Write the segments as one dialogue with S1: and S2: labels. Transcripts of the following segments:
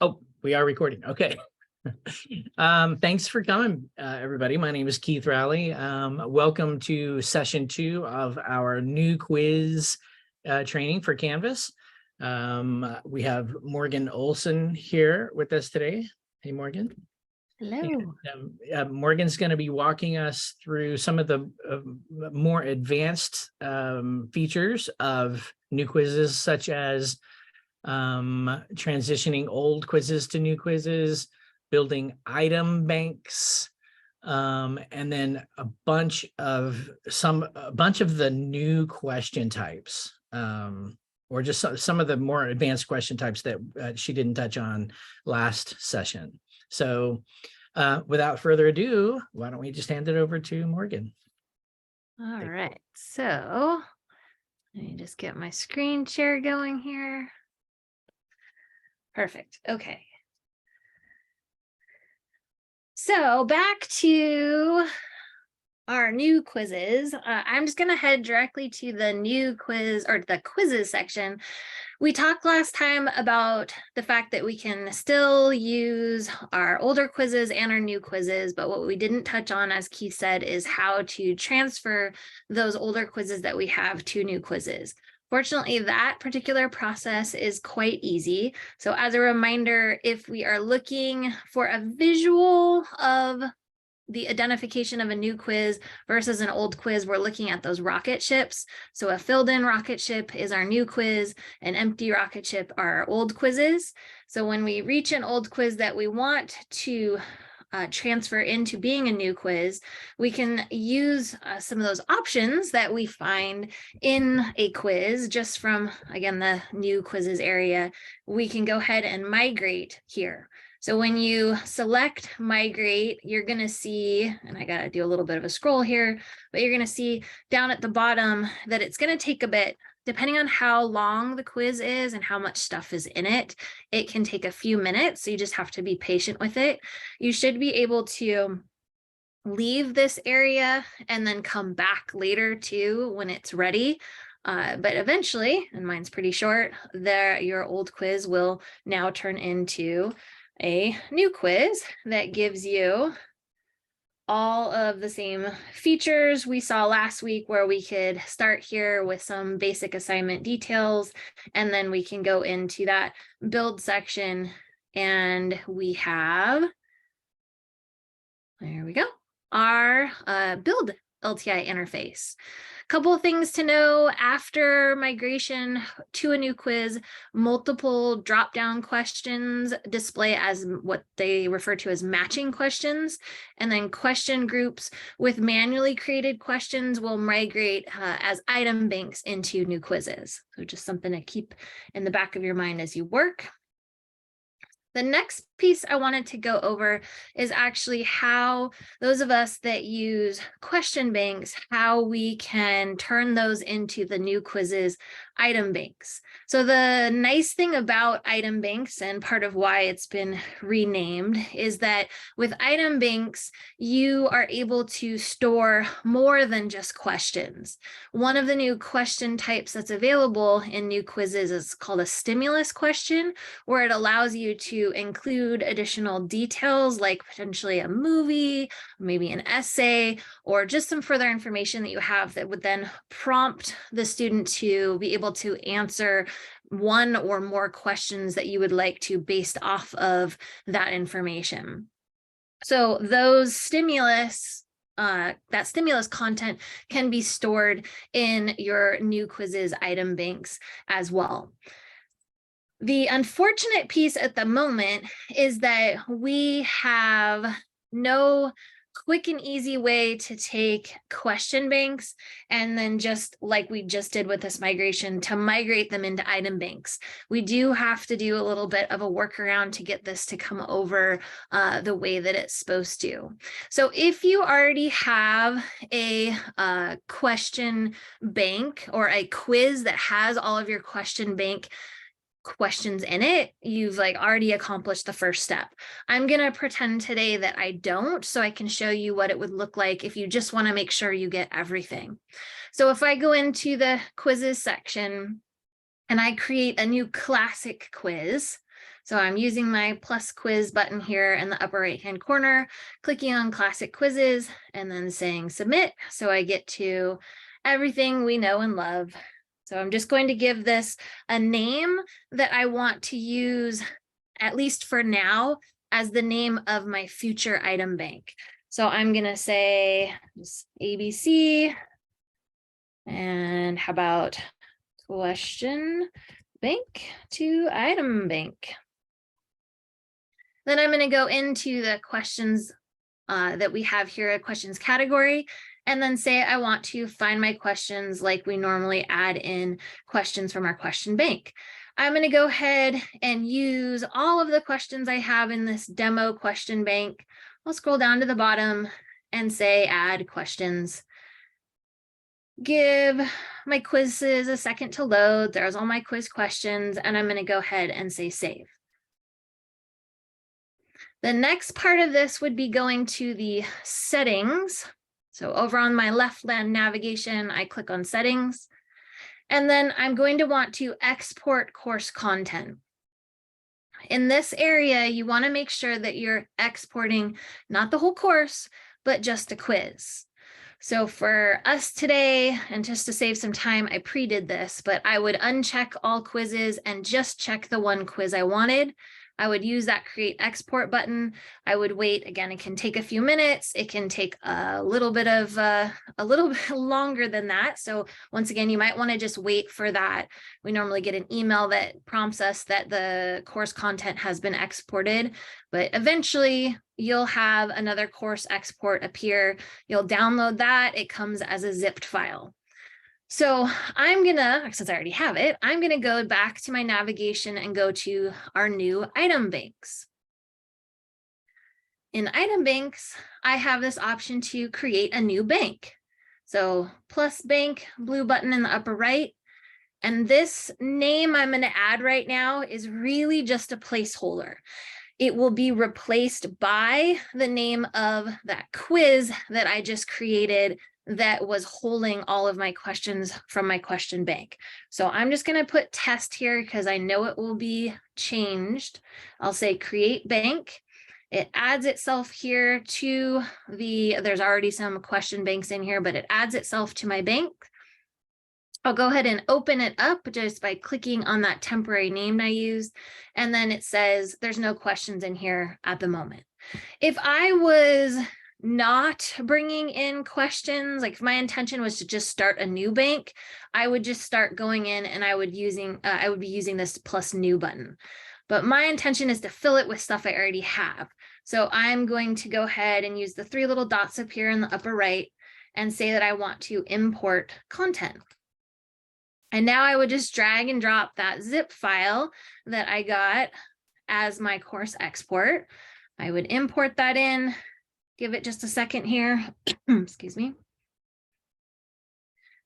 S1: Oh, we are recording. Okay. Thanks for coming, everybody. My name is Keith Rowley. Welcome to session 2 of our new quiz training for Canvas. We have Morgan Olson here with us today. Hey, Morgan.
S2: Hello.
S1: And, Morgan's going to be walking us through some of the more advanced features of new quizzes, such as transitioning old quizzes to new quizzes, building item banks, and then a bunch of the new question types, or just some of the more advanced question types that she didn't touch on last session. So without further ado, why don't we just hand it over to Morgan?
S2: All right, so let me just get my screen share going here. Perfect. Okay. So back to our new quizzes. I'm just going to head directly to the new quiz or the quizzes section. We talked last time about the fact that we can still use our older quizzes and our new quizzes, but what we didn't touch on, as Keith said, is how to transfer those older quizzes that we have to new quizzes. Fortunately, that particular process is quite easy. So as a reminder, if we are looking for a visual of the identification of a new quiz versus an old quiz, we're looking at those rocket ships. So a filled in rocket ship is our new quiz, an empty rocket ship are our old quizzes. So when we reach an old quiz that we want to transfer into being a new quiz, we can use some of those options that we find in a quiz just from, again, the new quizzes area. We can go ahead and migrate here. So when you select migrate, you're going to see, and I got to do a little bit of a scroll here, but you're going to see down at the bottom that it's going to take a bit, depending on how long the quiz is and how much stuff is in it. It can take a few minutes, so you just have to be patient with it. You should be able to leave this area and then come back later too when it's ready. But eventually, and mine's pretty short, your old quiz will now turn into a new quiz that gives you all of the same features we saw last week, where we could start here with some basic assignment details, and then we can go into that build section, and we have, there we go, our build LTI interface. Couple of things to know: after migration to a new quiz, multiple drop-down questions display as what they refer to as matching questions, and then question groups with manually created questions will migrate as item banks into new quizzes. So just something to keep in the back of your mind as you work. The next piece I wanted to go over is actually how those of us that use question banks, how we can turn those into the new quizzes item banks. So the nice thing about item banks, and part of why it's been renamed, is that with item banks, you are able to store more than just questions. One of the new question types that's available in new quizzes is called a stimulus question, where it allows you to include additional details like potentially a movie, maybe an essay, or just some further information that you have that would then prompt the student to be able to answer one or more questions that you would like to based off of that information. So those stimulus, that stimulus content can be stored in your new quizzes item banks as well. The unfortunate piece at the moment is that we have no quick and easy way to take question banks and then, just like we just did with this migration, to migrate them into item banks. We do have to do a little bit of a workaround to get this to come over the way that it's supposed to. So if you already have a question bank or a quiz that has all of your question bank questions in it, you've already accomplished the first step. I'm going to pretend today that I don't, so I can show you what it would look like if you just want to make sure you get everything. So if I go into the quizzes section and I create a new classic quiz, So I'm using my plus quiz button here in the upper right-hand corner, clicking on classic quizzes and then saying submit. So I get to everything we know and love. So I'm just going to give this a name that I want to use, at least for now, as the name of my future item bank. So I'm going to say just ABC. And how about question bank to item bank? Then I'm going to go into the questions that we have here, a questions category, and then say I want to find my questions like we normally add in questions from our question bank. I'm going to go ahead and use all of the questions I have in this demo question bank. I'll scroll down to the bottom and say add questions. Give my quizzes a second to load. There's all my quiz questions, and I'm going to go ahead and say save. The next part of this would be going to the settings. So over on my left navigation, I click on settings, and then I'm going to want to export course content. In this area, you want to make sure that you're exporting not the whole course, but just a quiz. So for us today, and just to save some time, I pre-did this, but I would uncheck all quizzes and just check the one quiz I wanted. I would use that create export button. I would wait. Again, it can take a few minutes. It can take a little bit longer than that. So once again, you might want to just wait for that. We normally get an email that prompts us that the course content has been exported, but eventually you'll have another course export appear. You'll download that. It comes as a zipped file. So I'm gonna, since I already have it, I'm gonna go back to my navigation and go to our new item banks. In item banks, I have this option to create a new bank. So plus bank, blue button in the upper right. And this name I'm gonna add right now is really just a placeholder. It will be replaced by the name of that quiz that I just created that was holding all of my questions from my question bank. So I'm just going to put test here because I know it will be changed. I'll say create bank. It adds itself here to there's already some question banks in here, but it adds itself to my bank. I'll go ahead and open it up just by clicking on that temporary name I used. And then it says there's no questions in here at the moment. If I was not bringing in questions, like if my intention was to just start a new bank, I would just start going in and I would be using this plus new button. But my intention is to fill it with stuff I already have. So I'm going to go ahead and use the three little dots up here in the upper right and say that I want to import content. And now I would just drag and drop that zip file that I got as my course export. I would import that in, give it just a second here, excuse me.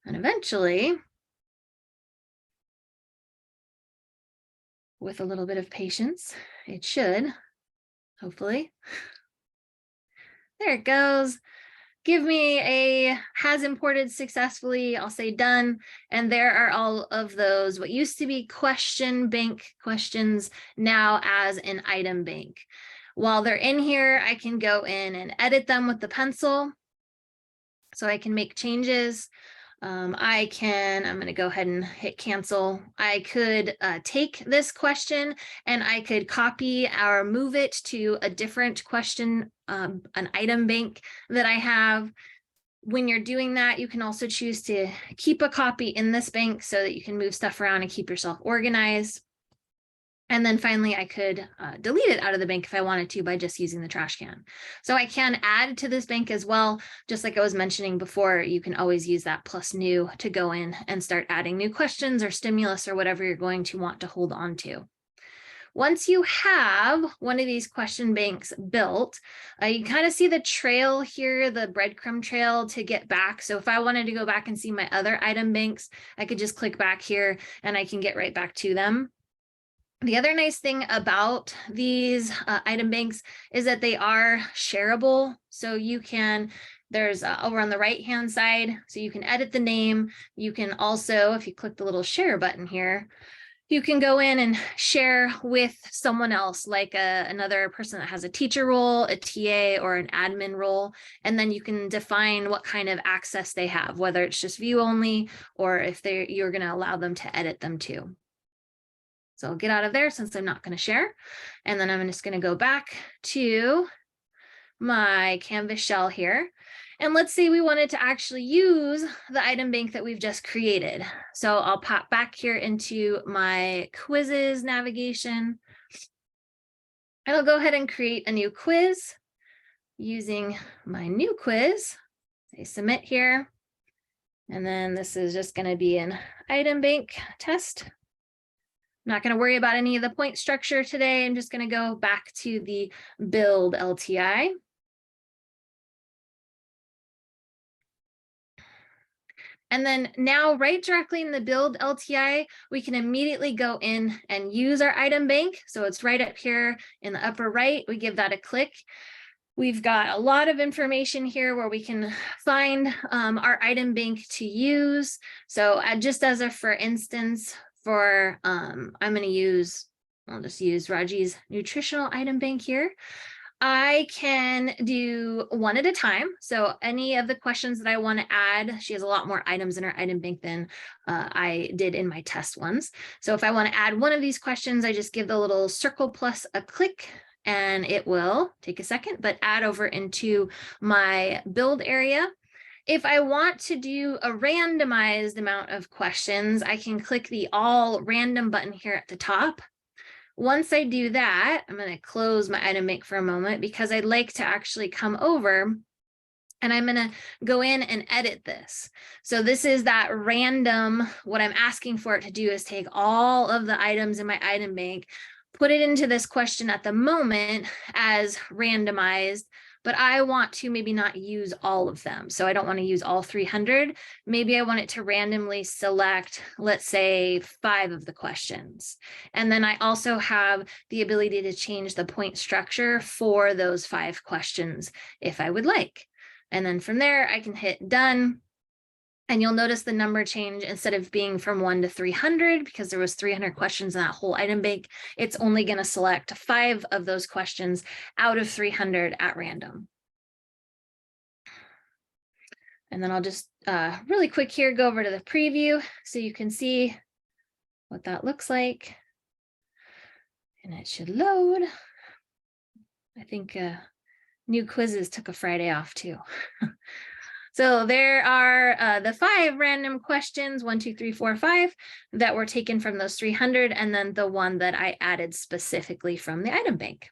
S2: And eventually, with a little bit of patience, it should, hopefully. There it goes. Give me a has imported successfully. I'll say done. And there are all of those, what used to be question bank questions, now as an item bank. While they're in here, I can go in and edit them with the pencil. So I can make changes. I'm going to go ahead and hit cancel. I could take this question and I could copy or move it to a different question, an item bank that I have. When you're doing that, you can also choose to keep a copy in this bank so that you can move stuff around and keep yourself organized. And then finally, I could delete it out of the bank if I wanted to by just using the trash can. So I can add to this bank as well. Just like I was mentioning before, you can always use that plus new to go in and start adding new questions or stimulus or whatever you're going to want to hold on to. Once you have one of these question banks built, you kind of see the trail here, the breadcrumb trail to get back. So if I wanted to go back and see my other item banks, I could just click back here and I can get right back to them. The other nice thing about these item banks is that they are shareable. So you can, there's over on the right-hand side, so you can edit the name. You can also, if you click the little share button here, You can go in and share with someone else, like another person that has a teacher role, a TA, or an admin role, and then you can define what kind of access they have, whether it's just view only, or if you're going to allow them to edit them too. So I'll get out of there since I'm not going to share. And then I'm just going to go back to my Canvas shell here. And let's say we wanted to actually use the item bank that we've just created. So I'll pop back here into my quizzes navigation. And I'll go ahead and create a new quiz using my new quiz. Say submit here. And then this is just going to be an item bank test. I'm not going to worry about any of the point structure today. I'm just going to go back to the build LTI. And then now right directly in the build LTI, we can immediately go in and use our item bank. So it's right up here in the upper right. We give that a click. We've got a lot of information here where we can find our item bank to use. So just as a for instance, for I'm going to use, I'll just use Raji's nutritional item bank here. I can do one at a time. So any of the questions that I want to add, she has a lot more items in her item bank than I did in my test ones. So if I want to add one of these questions, I just give the little circle plus a click and it will take a second, but add over into my build area. If I want to do a randomized amount of questions, I can click the all random button here at the top. Once I do that, I'm going to close my item bank for a moment because I'd like to actually come over and I'm going to go in and edit this. So this is that random, what I'm asking for it to do is take all of the items in my item bank, put it into this question at the moment as randomized, but I want to maybe not use all of them. So I don't want to use all 300. Maybe I want it to randomly select, let's say 5 of the questions. And then I also have the ability to change the point structure for those 5 questions if I would like. And then from there, I can hit done. And you'll notice the number change instead of being from 1 to 300, because there was 300 questions in that whole item bank, it's only going to select 5 of those questions out of 300 at random. And then I'll just really quick here, go over to the preview so you can see what that looks like. And it should load. I think new quizzes took a Friday off too. So there are the 5 random questions, 1, 2, 3, 4, 5, that were taken from those 300, and then the one that I added specifically from the item bank.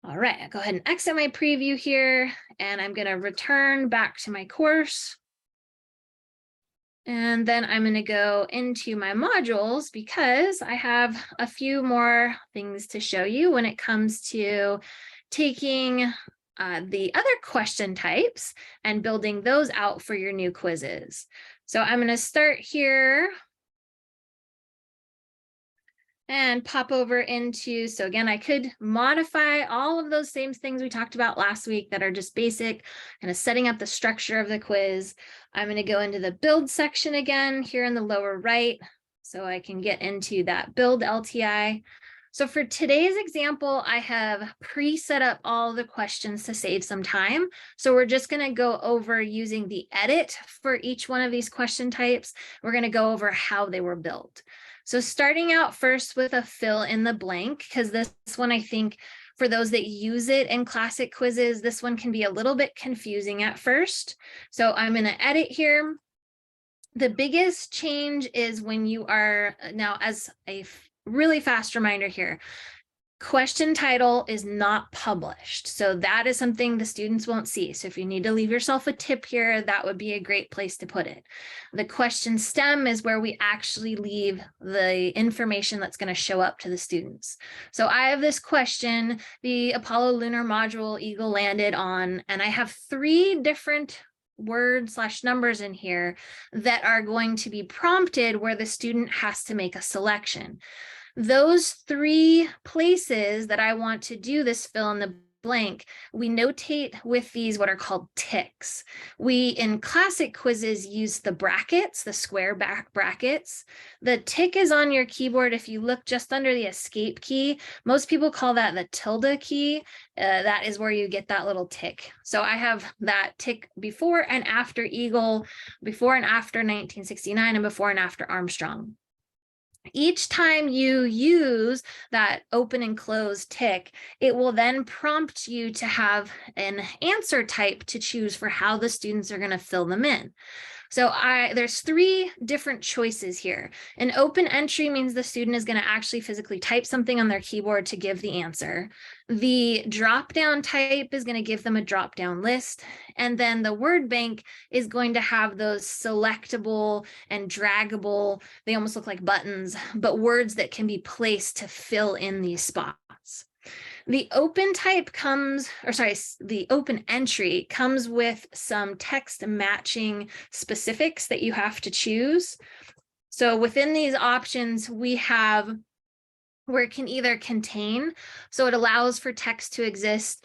S2: All right, I'll go ahead and exit my preview here, and I'm going to return back to my course. And then I'm going to go into my modules because I have a few more things to show you when it comes to taking the other question types and building those out for your new quizzes. So I'm going to start here and pop over into, so again, I could modify all of those same things we talked about last week that are just basic, kind of setting up the structure of the quiz. I'm going to go into the build section again here in the lower right, so I can get into that build LTI. So for today's example, I have pre-set up all the questions to save some time. So we're just going to go over using the edit for each one of these question types. We're going to go over how they were built. So starting out first with a fill in the blank, because this one, I think for those that use it in classic quizzes, this one can be a little bit confusing at first. So I'm going to edit here. The biggest change is when you are now, as a really fast reminder here, question title is not published. So that is something the students won't see. So if you need to leave yourself a tip here, that would be a great place to put it. The question stem is where we actually leave the information that's going to show up to the students. So I have this question, the Apollo lunar module Eagle landed on, and I have 3 different words/numbers in here that are going to be prompted where the student has to make a selection. Those 3 places that I want to do this fill in the blank, we notate with these what are called ticks. We, in classic quizzes, use the brackets, the square back brackets. The tick is on your keyboard. If you look just under the escape key, most people call that the tilde key. That is where you get that little tick. So I have that tick before and after Eagle, before and after 1969, and before and after Armstrong. Each time you use that open and close tick, it will then prompt you to have an answer type to choose for how the students are going to fill them in. So there's 3 different choices here. An open entry means the student is going to actually physically type something on their keyboard to give the answer. The drop down type is going to give them a drop down list. And then the word bank is going to have those selectable and draggable, they almost look like buttons, but words that can be placed to fill in these spots. The open type comes, or sorry, the open entry comes with some text matching specifics that you have to choose. So within these options, we have where it can either contain, so it allows for text to exist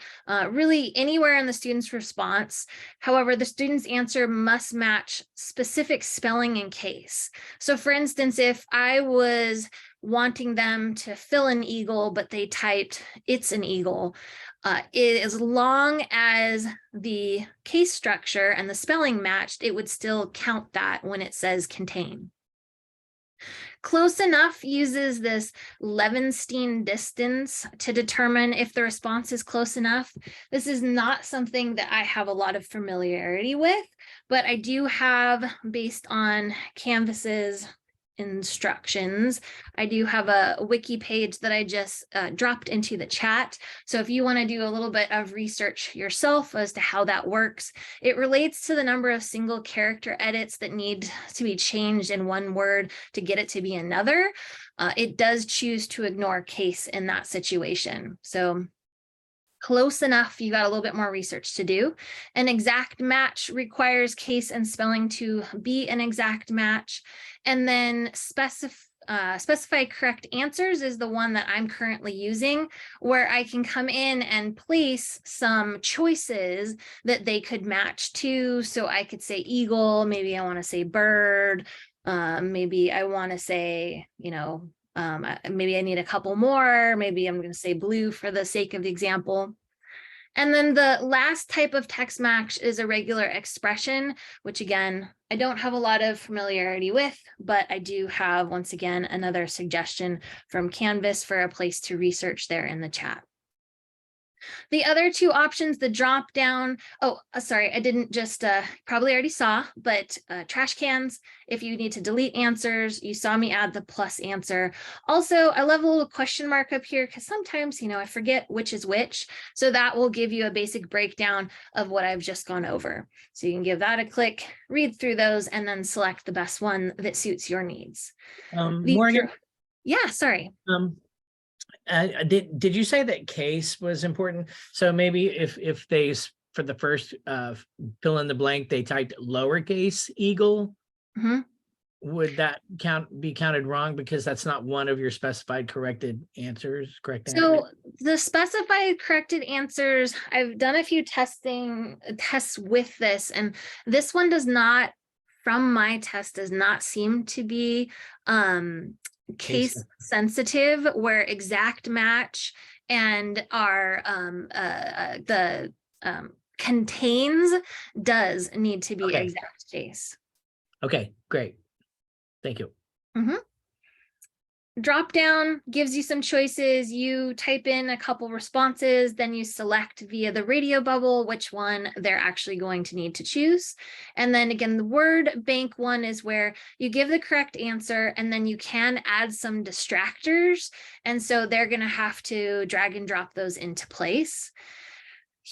S2: really anywhere in the student's response. However, the student's answer must match specific spelling and case. So for instance, if I was wanting them to fill an eagle, but they typed "it's an eagle," as long as the case structure and the spelling matched, it would still count that when it says contain. Close enough uses this Levenstein distance to determine if the response is close enough. This is not something that I have a lot of familiarity with, but I do have, based on Canvas's instructions, I do have a wiki page that I just dropped into the chat. So if you want to do a little bit of research yourself as to how that works, it relates to the number of single character edits that need to be changed in one word to get it to be another. It does choose to ignore case in that situation. So close enough, you got a little bit more research to do. An exact match requires case and spelling to be an exact match. And then specify correct answers is the one that I'm currently using, where I can come in and place some choices that they could match to. So I could say eagle, maybe I want to say bird, maybe I want to say, maybe I need a couple more, maybe I'm going to say blue for the sake of the example. And then the last type of text match is a regular expression, which again, I don't have a lot of familiarity with, but I do have, once again, another suggestion from Canvas for a place to research there in the chat. The other 2 options, the drop down, sorry, I didn't just, probably already saw, but trash cans, if you need to delete answers, you saw me add the plus answer. Also, I love a little question mark up here because sometimes, I forget which is which. So that will give you a basic breakdown of what I've just gone over. So you can give that a click, read through those, and then select the best one that suits your needs.
S1: Morgan?
S2: Yeah, sorry.
S1: Did you say that case was important? So maybe if they, for the first fill in the blank, they typed lowercase eagle, would that be counted wrong because that's not one of your specified corrected answers?
S2: So the specified corrected answers, I've done a few tests with this, and this one does not, from my test, does not seem to be case sensitive, where exact match and our contains does need to be exact case.
S1: Okay, great. Thank you.
S2: Drop down gives you some choices. You type in a couple responses, then you select via the radio bubble which one they're actually going to need to choose. And then again, the word bank one is where you give the correct answer and then you can add some distractors. And so they're going to have to drag and drop those into place.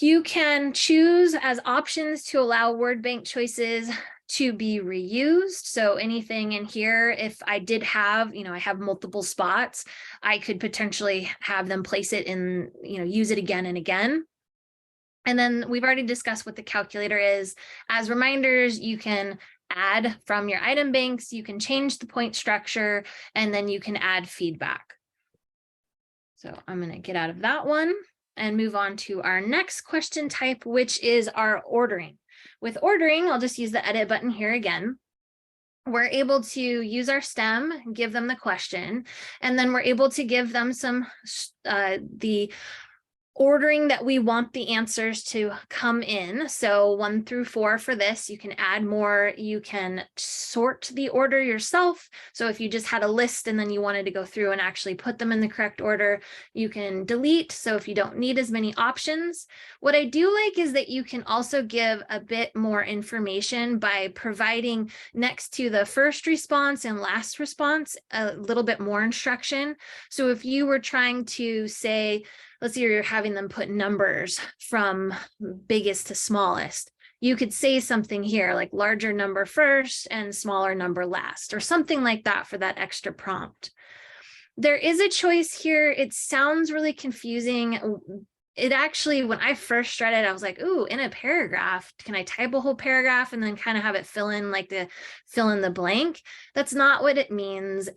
S2: You can choose as options to allow word bank choices to be reused. So anything in here, if I did have, I have multiple spots, I could potentially have them place it in, use it again and again. And then we've already discussed what the calculator is. As reminders, you can add from your item banks, you can change the point structure, and then you can add feedback. So I'm going to get out of that one. and move on to our next question type, which is our ordering. With ordering, I'll just use the edit button here again. We're able to use our stem, give them the question, and then we're able to give them some the ordering that we want the answers to come in. So 1 through 4 for this, you can add more, you can sort the order yourself. So if you just had a list and then you wanted to go through and actually put them in the correct order, you can delete. So if you don't need as many options, what I do like is that you can also give a bit more information by providing next to the first response and last response, a little bit more instruction. So if you were trying to say, let's say you're having them put numbers from biggest to smallest, you could say something here like larger number first and smaller number last, or something like that for that extra prompt. There is a choice here. It sounds really confusing. It actually, when I first read it, I was like, ooh, in a paragraph, can I type a whole paragraph and then kind of have it fill in the blank? That's not what it means.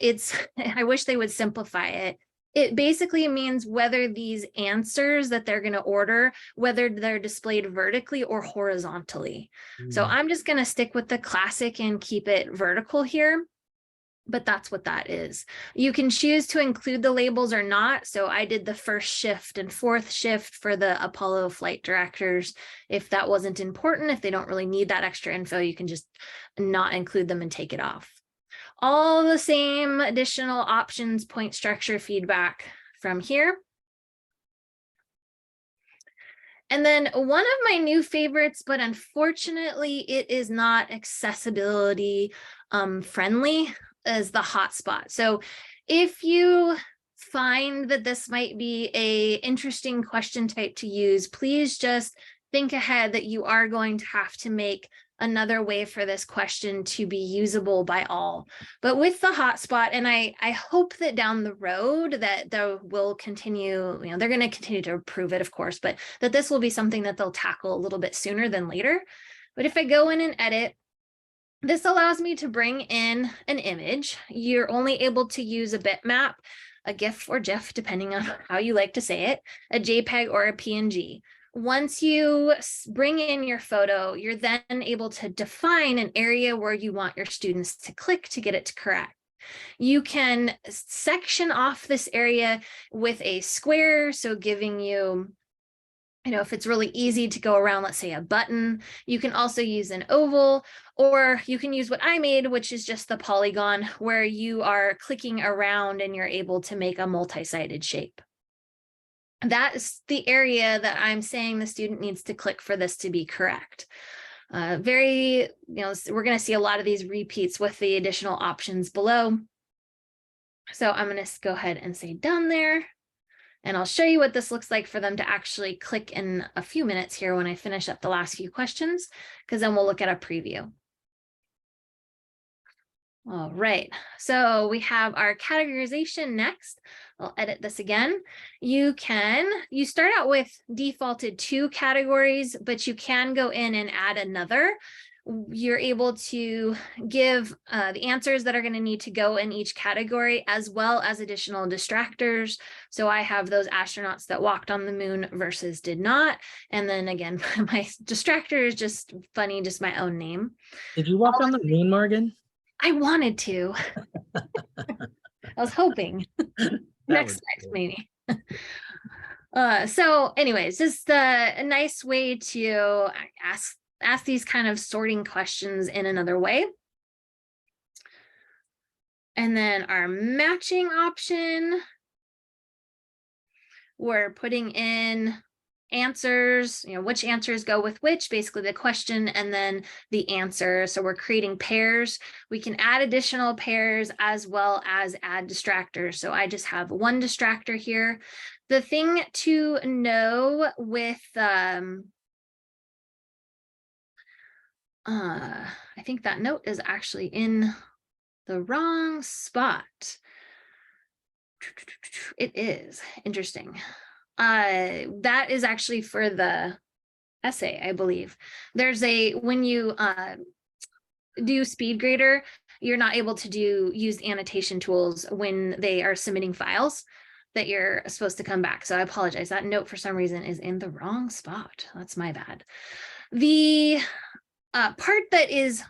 S2: I wish they would simplify it. It basically means whether these answers that they're going to order, whether they're displayed vertically or horizontally. So I'm just going to stick with the classic and keep it vertical here, but that's what that is. You can choose to include the labels or not. So I did the first shift and fourth shift for the Apollo flight directors. If that wasn't important, if they don't really need that extra info, you can just not include them and take it off. All the same additional options, point structure, feedback from here. And then one of my new favorites, but unfortunately it is not accessibility friendly, is the hotspot. So if you find that this might be an interesting question type to use, please just think ahead that you are going to have to make another way for this question to be usable by all. But with the hotspot, and I hope that down the road that they will continue, they're going to continue to improve it, of course, but that this will be something that they'll tackle a little bit sooner than later. But if I go in and edit, this allows me to bring in an image. You're only able to use a bitmap, a GIF or GIF, depending on how you like to say it, a JPEG or a PNG. Once you bring in your photo, you're then able to define an area where you want your students to click to get it to correct. You can section off this area with a square, so giving you, if it's really easy to go around, let's say a button. You can also use an oval, or you can use what I made, which is just the polygon, where you are clicking around and you're able to make a multi-sided shape. That's the area that I'm saying the student needs to click for this to be correct. We're going to see a lot of these repeats with the additional options below. So I'm going to go ahead and say done there. And I'll show you what this looks like for them to actually click in a few minutes here when I finish up the last few questions, because then we'll look at a preview. All right, so we have our categorization next. I'll edit this again. You start out with defaulted 2 categories, but you can go in and add another. You're able to give the answers that are going to need to go in each category, as well as additional distractors. So I have those astronauts that walked on the moon versus did not. And then again, my distractor is just funny, just my own name.
S1: Did you walk on the moon, Morgan?
S2: I wanted to. I was hoping. next maybe. So anyways, just a nice way to ask these kind of sorting questions in another way. And then our matching option, we're putting in answers, which answers go with which, basically the question and then the answer. So we're creating pairs. We can add additional pairs as well as add distractors. So I just have 1 distractor here. The thing to know with, I think that note is actually in the wrong spot. It is interesting. That is actually for the essay, I believe. There's when you do speed grader, you're not able to use annotation tools when they are submitting files. that you're supposed to come back. So I apologize. That note for some reason is in the wrong spot. That's my bad. The part that is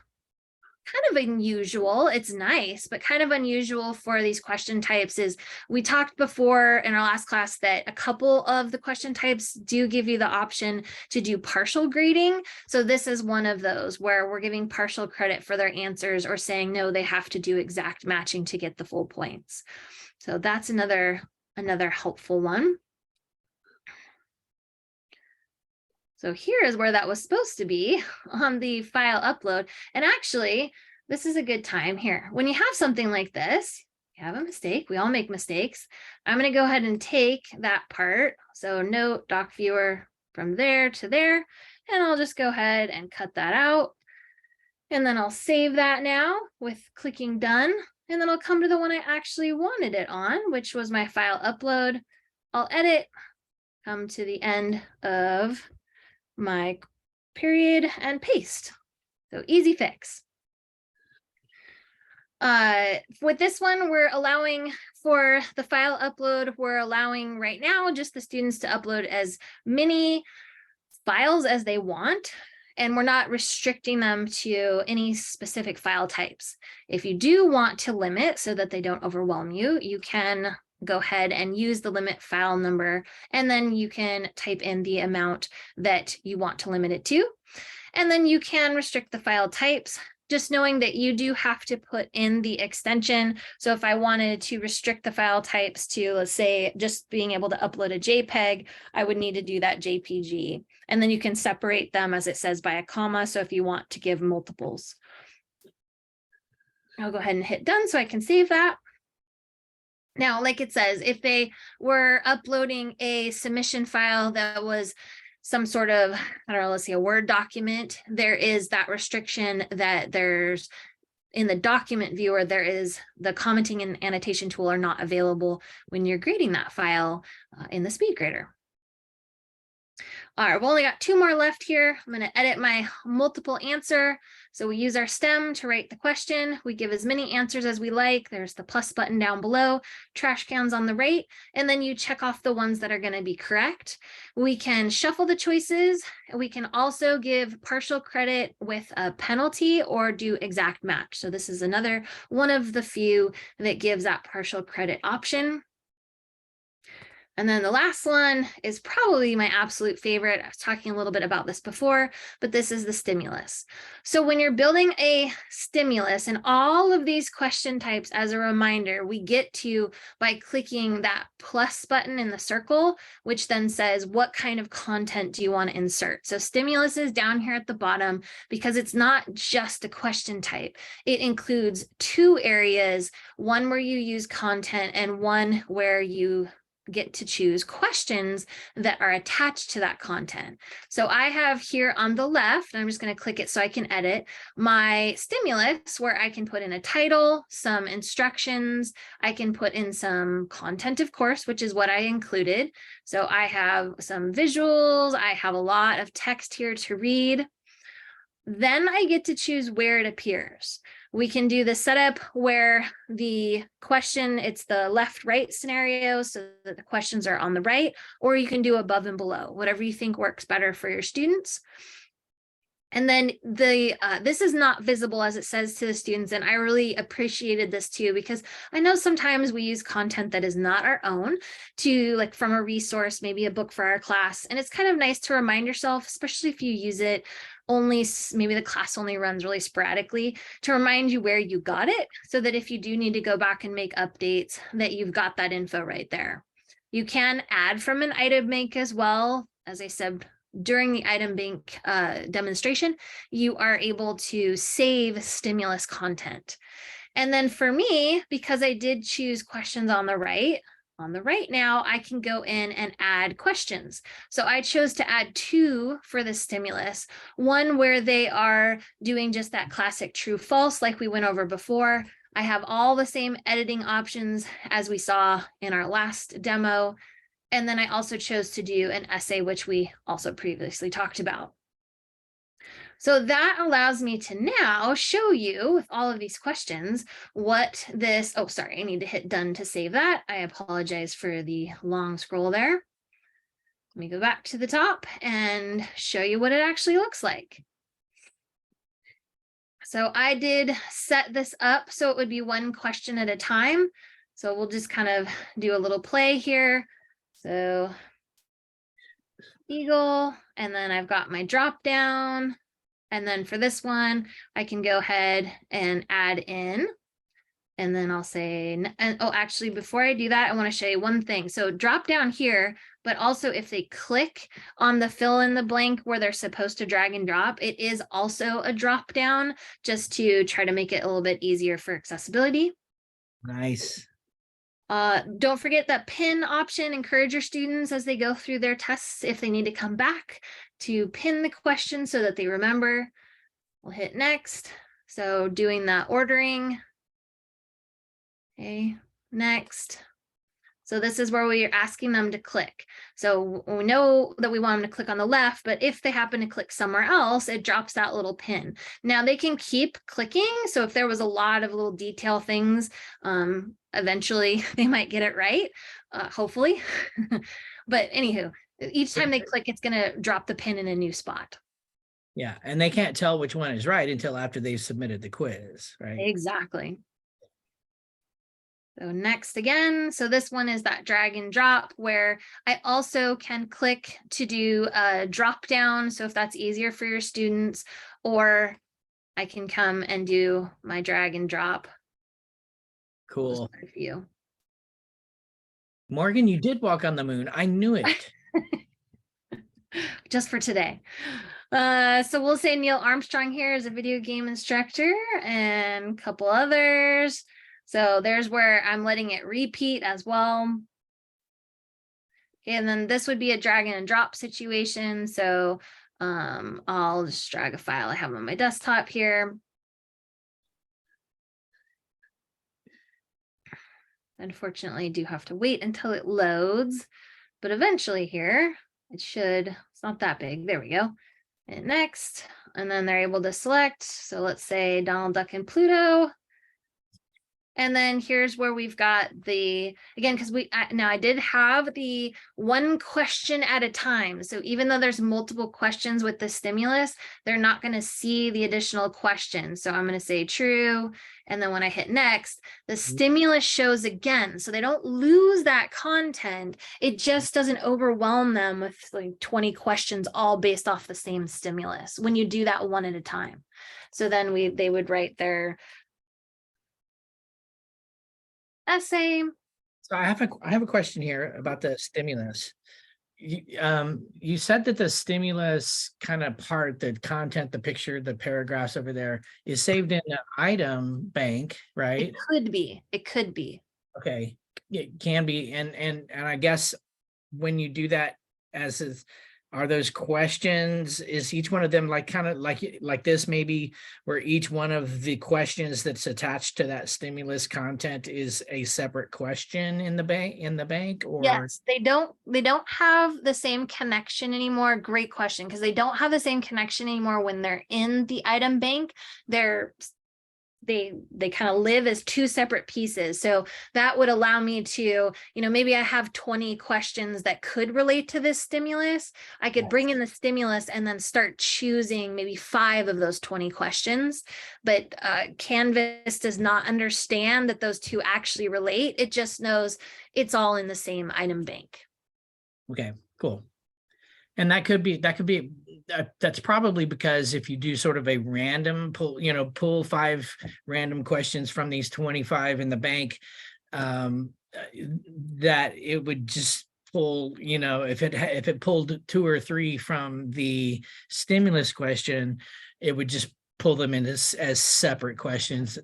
S2: kind of unusual, it's nice, but kind of unusual for these question types is we talked before in our last class that a couple of the question types do give you the option to do partial grading. So this is one of those where we're giving partial credit for their answers or saying, no, they have to do exact matching to get the full points. So that's another helpful one. So here is where that was supposed to be on the file upload. And actually, this is a good time here. When you have something like this, you have a mistake. We all make mistakes. I'm going to go ahead and take that part. So note doc viewer from there to there, and I'll just go ahead and cut that out. And then I'll save that now with clicking done. And then I'll come to the one I actually wanted it on, which was my file upload. I'll edit, come to the end of my period and paste. So easy fix. With this one, we're allowing for the file upload, we're allowing right now just the students to upload as many files as they want, and we're not restricting them to any specific file types. If you do want to limit so that they don't overwhelm you, you can go ahead and use the limit file number, and then you can type in the amount that you want to limit it to. And then you can restrict the file types, just knowing that you do have to put in the extension. So if I wanted to restrict the file types to, let's say, just being able to upload a JPEG, I would need to do that JPG. And then you can separate them as it says by a comma. So if you want to give multiples, I'll go ahead and hit done so I can save that. Now, like it says, if they were uploading a submission file that was some sort of, I don't know, let's say a Word document, there is that restriction that there's in the document viewer, there is the commenting and annotation tool are not available when you're grading that file in the speed grader. All right, we've only got 2 more left here. I'm going to edit my multiple answer. So we use our stem to write the question. We give as many answers as we like. There's the plus button down below, trash cans on the right, and then you check off the ones that are going to be correct. We can shuffle the choices. We can also give partial credit with a penalty or do exact match. So this is another one of the few that gives that partial credit option. And then the last one is probably my absolute favorite. I was talking a little bit about this before, but this is the stimulus. So when you're building a stimulus and all of these question types, as a reminder, we get to by clicking that plus button in the circle, which then says, what kind of content do you want to insert? So stimulus is down here at the bottom because it's not just a question type. It includes 2 areas, one where you use content and one where you get to choose questions that are attached to that content. So I have here on the left, I'm just going to click it so I can edit my stimulus where I can put in a title, some instructions, I can put in some content, of course, which is what I included. So I have some visuals, I have a lot of text here to read. Then I get to choose where it appears. We can do the setup where the question, it's the left-right scenario so that the questions are on the right, or you can do above and below, whatever you think works better for your students. And then this is not visible as it says to the students. And I really appreciated this too, because I know sometimes we use content that is not our own to like from a resource, maybe a book for our class. And it's kind of nice to remind yourself, especially if you use it only, maybe the class only runs really sporadically, to remind you where you got it so that if you do need to go back and make updates, that you've got that info right there. You can add from an item bank as well. As I said, during the item bank demonstration, you are able to save stimulus content. And then for me, because I did choose questions on the right now, I can go in and add questions. So I chose to add 2 for the stimulus, one where they are doing just that classic true false like we went over before. I have all the same editing options as we saw in our last demo. And then I also chose to do an essay, which we also previously talked about. So that allows me to now show you with all of these questions what this, oh, sorry, I need to hit done to save that. I apologize for the long scroll there. Let me go back to the top and show you what it actually looks like. So I did set this up so it would be one question at a time. So we'll just kind of do a little play here. So Eagle, and then I've got my drop down. And then for this one, I can go ahead and add in. And then I'll say, and oh, actually, before I do that, I want to show you one thing. So drop down here, but also if they click on the fill in the blank where they're supposed to drag and drop, it is also a drop down just to try to make it a little bit easier for accessibility.
S1: Nice.
S2: Don't forget that pin option. Encourage your students as they go through their tests, if they need to come back, to pin the question so that they remember. We'll hit next. So doing that ordering. Okay, next. So this is where we are asking them to click. So we know that we want them to click on the left, but if they happen to click somewhere else, it drops that little pin. Now they can keep clicking. So if there was a lot of little detail things, eventually they might get it right, hopefully. But anywho, each time they click, it's going to drop the pin in a new spot.
S1: Yeah, and they can't tell which one is right until after they've submitted the quiz, right?
S2: Exactly. So next again, so this one is that drag and drop where I also can click to do a drop down. So if that's easier for your students, or I can come and do my drag and drop.
S1: Cool.
S2: For you.
S1: Morgan, you did walk on the moon. I knew it.
S2: Just for today. So we'll say Neil Armstrong here is a video game instructor and a couple others. So there's where I'm letting it repeat as well. Okay, and then this would be a drag and drop situation. So I'll just drag a file I have on my desktop here. Unfortunately, I do have to wait until it loads, but eventually here, it should, it's not that big. There we go. And next, and then they're able to select. So let's say Donald Duck and Pluto. And then here's where we've got the, again, because now I did have the one question at a time. So even though there's multiple questions with the stimulus, they're not going to see the additional questions. So I'm going to say true. And then when I hit next, the stimulus shows again. So they don't lose that content. It just doesn't overwhelm them with like 20 questions all based off the same stimulus when you do that one at a time. So then they would write their essay.
S1: So I have a question here about the stimulus. You said that the stimulus kind of part, the content, the picture, the paragraphs over there is saved in an item bank, right?
S2: It could be. It could be.
S1: Okay, it can be, and I guess when you do that, are those questions, is each one of them like kind of like this maybe, where each one of the questions that's attached to that stimulus content is a separate question in the bank, or?
S2: Yes, they don't have the same connection anymore. Great question, because they don't have the same connection anymore when they're in the item bank. They kind of live as two separate pieces. So that would allow me to, maybe I have 20 questions that could relate to this stimulus. I could bring in the stimulus and then start choosing maybe 5 of those 20 questions. But Canvas does not understand that those two actually relate. It just knows it's all in the same item bank.
S1: Okay, cool. And that's probably because if you do sort of a random pull 5 random questions from these 25 in the bank, that it would just pull, if it pulled 2 or 3 from the stimulus question, it would just pull them in as separate questions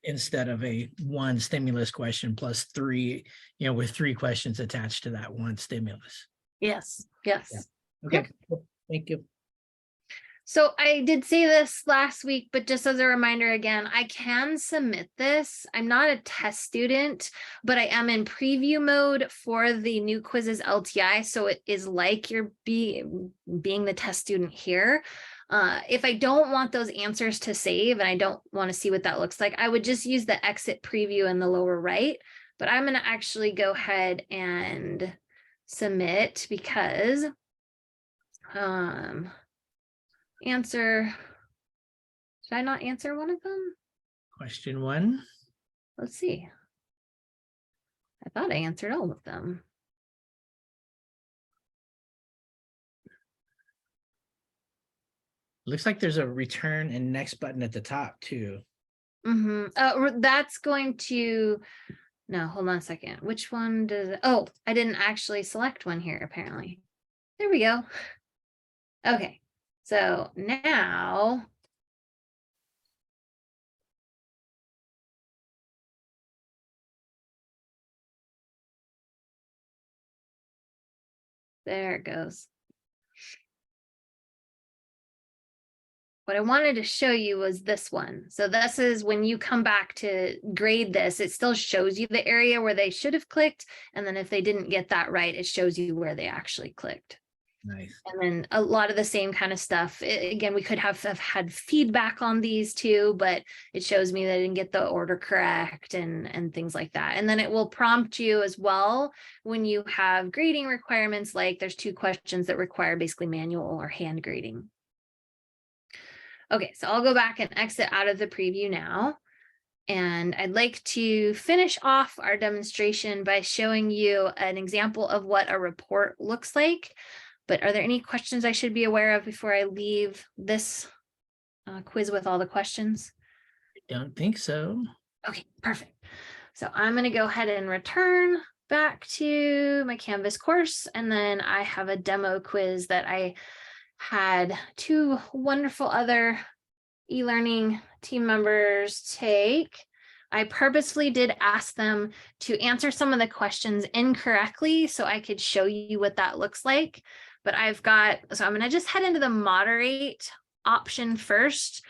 S1: instead of a one stimulus question plus 3, with 3 questions attached to that one stimulus.
S2: Yes. Yes.
S1: Yeah. Okay. Yep. Thank you.
S2: So I did say this last week, but just as a reminder again, I can submit this. I'm not a test student, but I am in preview mode for the new quizzes LTI. So it is like you're being the test student here. If I don't want those answers to save and I don't want to see what that looks like, I would just use the exit preview in the lower right. But I'm going to actually go ahead and submit because answer. Did I not answer one of them?
S1: Question 1.
S2: Let's see. I thought I answered all of them.
S1: Looks like there's a return and next button at the top too.
S2: That's going to, no, hold on a second. Which one does it? Oh, I didn't actually select one here, apparently. There we go. Okay, so now there it goes. What I wanted to show you was this one. So this is when you come back to grade this, it still shows you the area where they should have clicked. And then if they didn't get that right, it shows you where they actually clicked.
S1: Nice.
S2: And then a lot of the same kind of stuff. Again, we could have had feedback on these too, but it shows me that I didn't get the order correct and things like that. And then it will prompt you as well when you have grading requirements, like there's 2 questions that require basically manual or hand grading. Okay, so I'll go back and exit out of the preview now. And I'd like to finish off our demonstration by showing you an example of what a report looks like. But are there any questions I should be aware of before I leave this quiz with all the questions?
S1: I don't think so.
S2: Okay, perfect. So I'm going to go ahead and return back to my Canvas course. And then I have a demo quiz that I had 2 wonderful other e-learning team members take. I purposefully did ask them to answer some of the questions incorrectly so I could show you what that looks like. But I've got, so I'm going to just head into the moderate option first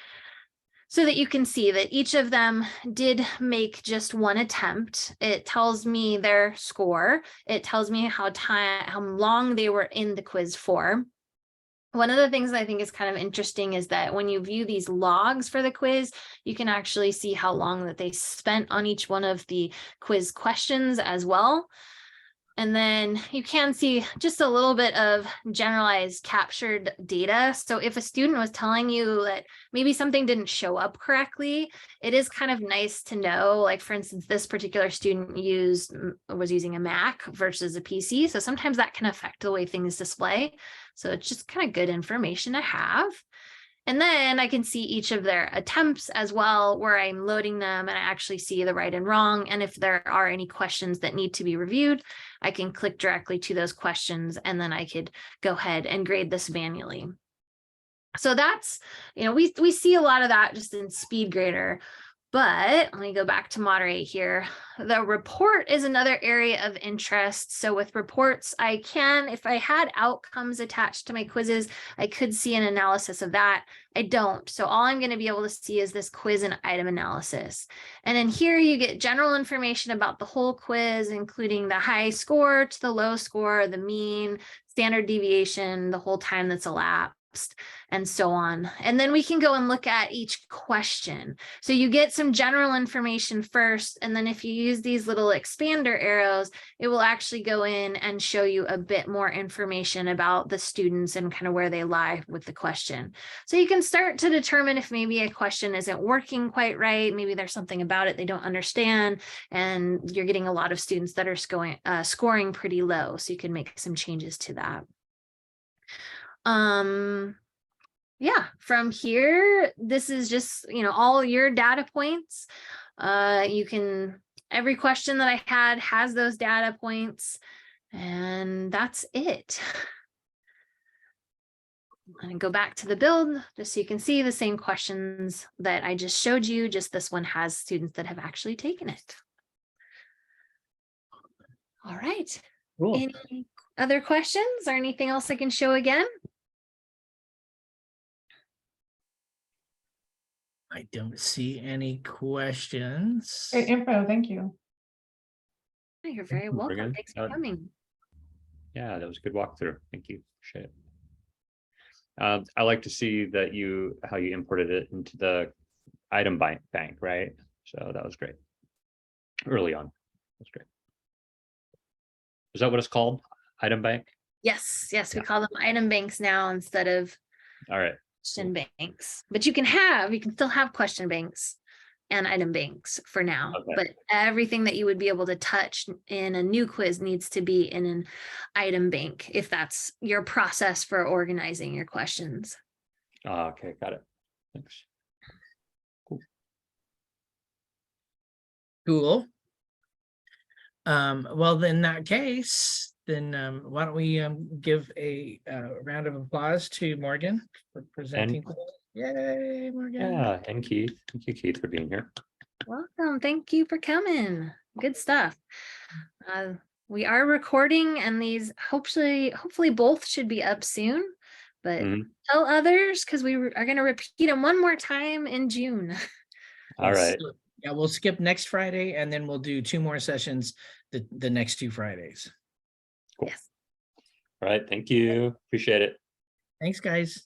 S2: so that you can see that each of them did make just 1 attempt. It tells me their score. It tells me how long they were in the quiz for. One of the things that I think is kind of interesting is that when you view these logs for the quiz, you can actually see how long that they spent on each one of the quiz questions as well. And then you can see just a little bit of generalized captured data. So if a student was telling you that maybe something didn't show up correctly, it is kind of nice to know, like for instance, this particular student was using a Mac versus a PC. So sometimes that can affect the way things display. So it's just kind of good information to have. And then I can see each of their attempts as well, where I'm loading them and I actually see the right and wrong. And if there are any questions that need to be reviewed, I can click directly to those questions and then I could go ahead and grade this manually. So that's, we see a lot of that just in SpeedGrader. But let me go back to moderate here. The report is another area of interest. So with reports, I can, if I had outcomes attached to my quizzes, I could see an analysis of that. I don't. So all I'm going to be able to see is this quiz and item analysis. And then here you get general information about the whole quiz, including the high score to the low score, the mean, standard deviation, the whole time that's elapsed, and so on. And then we can go and look at each question. So you get some general information first, and then if you use these little expander arrows, it will actually go in and show you a bit more information about the students and kind of where they lie with the question. So you can start to determine if maybe a question isn't working quite right, maybe there's something about it they don't understand, and you're getting a lot of students that are scoring pretty low, so you can make some changes to that. Yeah, from here, this is just, all your data points. Every question that I had has those data points, and that's it. And go back to the build just so you can see the same questions that I just showed you, just this one has students that have actually taken it. All right.
S1: Cool.
S2: Any other questions or anything else I can show again?
S1: I don't see any questions.
S3: Great info, thank you.
S2: You're very welcome.
S4: Morgan.
S2: Thanks for coming.
S4: Yeah, that was a good walkthrough. Thank you. Appreciate it.
S3: I like to see that how you imported it into the item bank, right? So that was great. Early on, that's great. Is that what it's called? Item bank?
S2: Yes, yes, we
S3: Yeah.
S2: call them item banks now instead of
S3: All right.
S2: question banks. But you can still have question banks and item banks for now.
S3: Okay.
S2: But everything that you would be able to touch in a new quiz needs to be in an item bank if that's your process for organizing your questions.
S3: Okay, got it. Thanks.
S1: Cool. Well, then in that case, then why don't we give a round of applause to Morgan for presenting. Yay, Morgan.
S3: Yeah, and Keith. Thank you, Keith, for being here.
S2: Welcome. Thank you for coming. Good stuff. We are recording, and these hopefully both should be up soon. But tell others, because we are going to repeat them one more time in June.
S3: All right.
S1: Yeah, we'll skip next Friday, and then we'll do 2 more sessions the next 2 Fridays.
S3: Cool.
S2: Yes.
S3: All right. Thank you. Appreciate it.
S1: Thanks, guys.